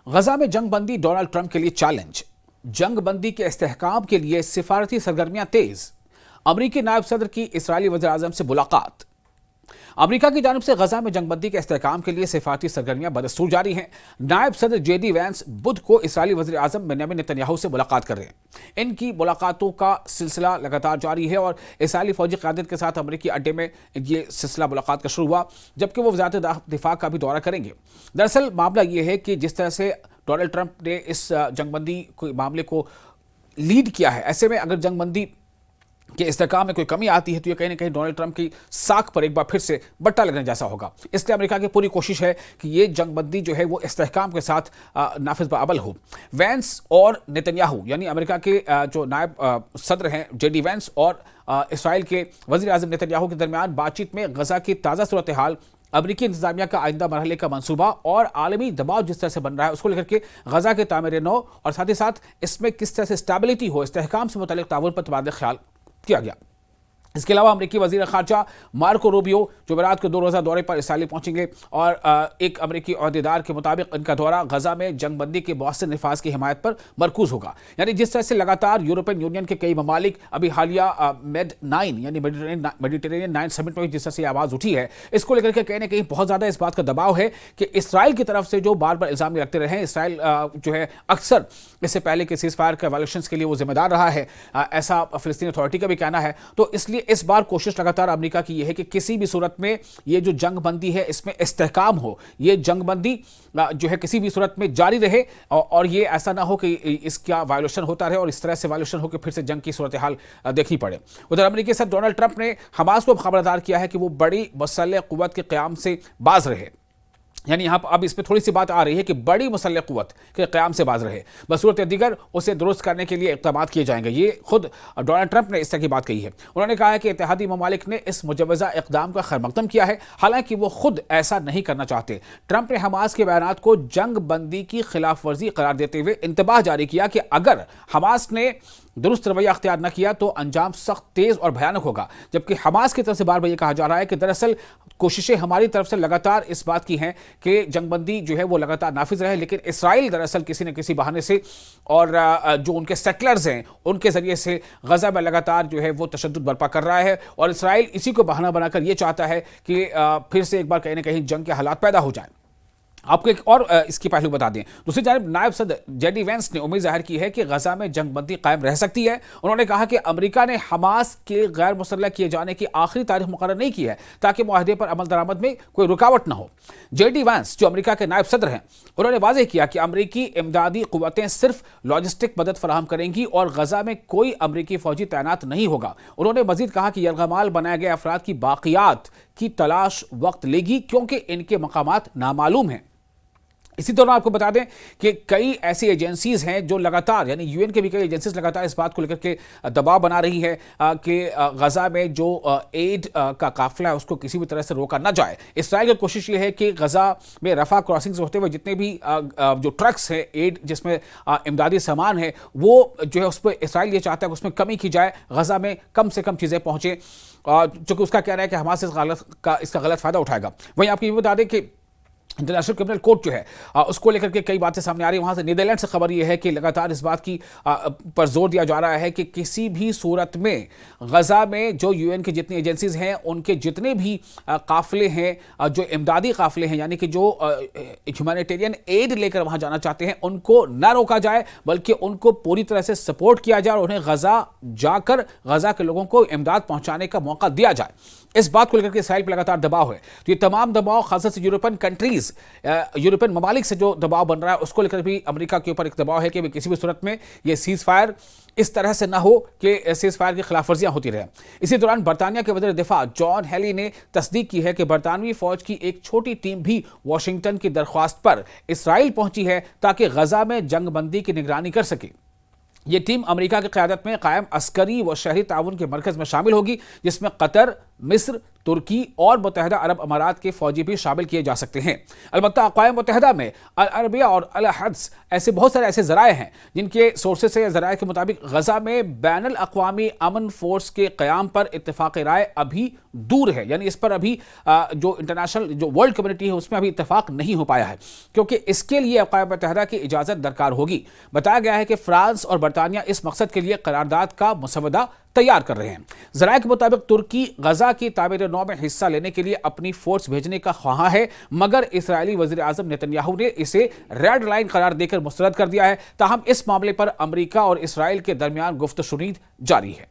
गजा में जंग बंदी डोनाल्ड ट्रंप के लिए चैलेंज। जंग बंदी के इस्तेहकाम के लिए सिफारती सरगर्मियां तेज। अमरीकी नायब सदर की इस्राएली वज़ीर आज़म से मुलाकात। अमरीका की जानिब से गजा में जंगबंदी के इस्तेहकाम के लिए सिफारती सरगर्मियां बदस्तूर जारी हैं। नायब सदर JD वैंस बुध को इस्राएली वज़ीर आज़म बेंयामिन नेतन्याहू से मुलाकात कर रहे हैं। इनकी मुलाकातों का सिलसिला लगातार जारी है और इस्राएली फौजी क़यादत के साथ अमरीकी अड्डे में ये सिलसिला मुलाकात का शुरू हुआ, जबकि वो वज़ारत दिफा का भी दौरा करेंगे। दरअसल मामला ये है कि जिस तरह से डोनाल्ड ट्रंप ने इस जंगबंदी मामले को लीड किया है, ऐसे में अगर जंगबंदी कि इस्तेहकाम में कोई कमी आती है तो ये कहीं ना कहीं डोनाल्ड ट्रंप की साख पर एक बार फिर से बट्टा लगने जैसा होगा। इसलिए अमेरिका की पूरी कोशिश है कि ये जंगबंदी जो है वो इस्तेहकाम के साथ नाफिज बाअमल हो। वैंस और नेतन्याहू यानी अमेरिका के जो नायब सदर हैं JD वैंस और इसराइल के वज़ीर आज़म नेतन्याहू के दरमियान बातचीत में गजा की ताज़ा सूरत हाल, अमरीकी इंतजामिया का आइंदा मरहले का मंसूबा और आलमी दबाव जिस तरह से बन रहा है उसको लेकर के गजा के तामीर नौ और साथ ही साथ इसमें किस तरह से स्टेबिलिटी हो, इस्तेहकाम से मुताल्लिक़ ताउन पर तबादला ख्याल किया गया। इसके अलावा अमरीकी वज़ीर ख़ारजा मार्को रूबियो जुमेरात को 2 रोज़ा दौरे पर इसराइल पहुंचेंगे और एक अमरीकी अहदेदार के मुताबिक इनका दौरा गजा में जंगबंदी के मौसर नफाज की हिमायत पर मरकूज होगा। यानी जिस तरह से लगातार यूरोपियन यूनियन के कई ममालिक अभी हालिया MED9 यानी मेडिटेरेनियन 9 समिट में जिस तरह से आवाज़ उठी है, इसको लेकर के कहीं ना कहीं बहुत ज़्यादा इस बात का दबाव है कि इसराइल की तरफ से जो बार बार इल्ज़ाम लगते रहे हैं, इसराइल जो है अक्सर इससे पहले के सीज़ फायर के वायलेशंस के लिए वो जिम्मेदार रहा है, ऐसा फ़लस्तीन अथॉरिटी का भी कहना है। तो इसलिए इस बार कोशिश लगातार अमेरिका की यह है कि किसी भी सूरत में ये जो जंग बंदी है इसमें इस्तेहकाम हो, ये जंग बंदी जो है किसी भी सूरत में जारी रहे और ये ऐसा ना हो कि इसका वायलेशन होता रहे और इस तरह से वायलेशन हो कि फिर से जंग की सूरत हाल देखनी पड़े। उधर अमेरिकी सदर डोनाल्ड ट्रंप ने हमास को खबरदार किया है कि वो बड़ी मुसल्लह क़ुव्वत के क़याम से बाज रहे। यानी यहाँ अब इस पर थोड़ी सी बात आ रही है कि बड़ी मुसल्लह क़ुव्वत के क़याम से बाज रहे, बसूरत दीगर उसे दुरुस्त करने के लिए इक़दामात किए जाएंगे। ये खुद डोनाल्ड ट्रंप ने इस तरह की बात कही है। उन्होंने कहा है कि इत्तेहादी ममालिक ने इस मुजव्वज़ा इक़दाम का खैरमक़दम किया है, हालांकि वो खुद ऐसा नहीं करना चाहते। ट्रंप ने हमास के बयानात को जंग बंदी की खिलाफ वर्जी करार देते हुए इंतबाह जारी किया कि अगर हमास ने दुरुस्त रवैया अख्तियार न किया तो अंजाम सख्त, तेज़ और भयानक होगा। जबकि हमास की तरफ से बार बार ये कहा जा रहा है कि दरअसल कोशिशें हमारी तरफ से लगातार इस बात की हैं कि जंगबंदी जो है वो लगातार नाफिज रहे, लेकिन इसराइल दरअसल किसी न किसी बहाने से और जो उनके सेटलर्स हैं उनके ज़रिए से गजा में लगातार जो है वो तशद्दुद बर्पा कर रहा है और इसराइल इसी को बहाना बनाकर ये चाहता है कि फिर से एक बार कहीं ना कहीं जंग के हालात पैदा हो जाए। आपको एक और इसकी पहलू बता दें, दूसरी जानब नायब सदर JD वैंस ने उम्मीद जाहिर की है कि गजा में जंगबंदी कायम रह सकती है। उन्होंने कहा कि अमेरिका ने हमास के गैर मुसल्लह किए जाने की आखिरी तारीख मुकर्रर नहीं की है ताकि मुआहदे पर अमल दरामद में कोई रुकावट न हो। JD वैंस जो अमेरिका के नायब सदर हैं, उन्होंने वाज़ेह किया कि अमरीकी इमदादी क़ुव्वतें सिर्फ लॉजिस्टिक मदद फराहम करेंगी और गजा में कोई अमरीकी फ़ौजी तैनात नहीं होगा। उन्होंने मज़ीद कहा कि यरगमाल बनाए गए अफराद की बाक़ियात की तलाश वक्त लेगी क्योंकि इनके मकामात नामालूम हैं। इसी दौरान आपको बता दें कि कई ऐसी एजेंसीज हैं जो लगातार यानी UN के भी कई एजेंसीज लगातार इस बात को लेकर के दबाव बना रही है कि गजा में जो एड का काफिला है उसको किसी भी तरह से रोका ना जाए। इसराइल की कोशिश ये है कि गजा में रफा क्रॉसिंग से होते हुए जितने भी जो ट्रक्स हैं एड जिसमें इमदादी सामान है वो जो है उस पर इसराइल ये चाहता है कि उसमें कमी की जाए, गजा में कम से कम चीज़ें पहुँचें, चूँकि उसका कहना है कि हमास इसका गलत फ़ायदा उठाएगा। वहीं आपको ये बता दें कि इंटरनेशनल क्रिमिनल कोर्ट जो है उसको लेकर के कई बातें सामने आ रही है। वहाँ से नीदरलैंड से खबर ये है कि लगातार इस बात की पर जोर दिया जा रहा है कि किसी भी सूरत में गजा में जो UN की जितनी एजेंसीज हैं उनके जितने भी काफ़िले हैं, जो इमदादी काफ़िले हैं यानी कि जो ह्यूमैनिटेरियन एड लेकर वहाँ जाना चाहते हैं, उनको न रोका जाए बल्कि उनको पूरी तरह से सपोर्ट किया जाए और उन्हें गजा जाकर गजा के लोगों को इमदाद पहुँचाने का मौका दिया जाए। इस बात को लेकर के इसराइल पर लगातार दबाव है। तो ये तमाम दबाव खासतौर से यूरोपियन कंट्रीज, यूरोपियन ममालिक से जो दबाव बन रहा है उसको लेकर भी अमेरिका के ऊपर एक दबाव है कि किसी भी सूरत में ये सीज़ फायर इस तरह से ना हो कि सीज़ फायर की खिलाफ वर्जियाँ होती रहें। इसी दौरान बरतानिया के वज़ीर दिफा जॉन हेली ने तस्दीक की है कि बरतानवी फ़ौज की एक छोटी टीम भी वाशिंगटन की दरख्वास्त पर इसराइल पहुंची है ताकि गजा में जंगबंदी की निगरानी कर सके। ये टीम अमेरिका की क़यादत में कायम अस्करी व शहरी ताउन के मरकज़ में शामिल होगी जिसमें कतर, मिस्र, तुर्की और मुत्तहिदा अरब अमारात के फौजी भी शामिल किए जा सकते हैं। अलबत्ता अक़वाम मुत्तहिदा में अल अरबिया और अल हद्स ऐसे बहुत सारे ऐसे ज़राए हैं जिनके सोर्सेज से ज़राए के मुताबिक गजा में बैनुल अक़वामी अमन फोर्स के क़याम पर इत्तेफ़ाक़ राय अभी दूर है, यानी इस पर अभी जो इंटरनेशनल जो वर्ल्ड कम्युनिटी है उसमें अभी इत्तेफ़ाक़ नहीं हो पाया है, क्योंकि इसके लिए अक़वाम मुत्तहिदा की इजाज़त दरकार होगी। बताया गया है कि फ्रांस और बरतानिया इस मकसद के लिए करारदाद का मुसवदा तैयार कर रहे हैं। ज़राए के मुताबिक तुर्की गजा की तामीर नौ में हिस्सा लेने के लिए अपनी फोर्स भेजने का ख्वाह है, मगर इसराइली वज़ीर आज़म नेतन्याहू ने इसे रेड लाइन करार देकर मुस्तरद कर दिया है। ताहम इस मामले पर अमेरिका और इसराइल के दरमियान गुफ्तशुनीद जारी है।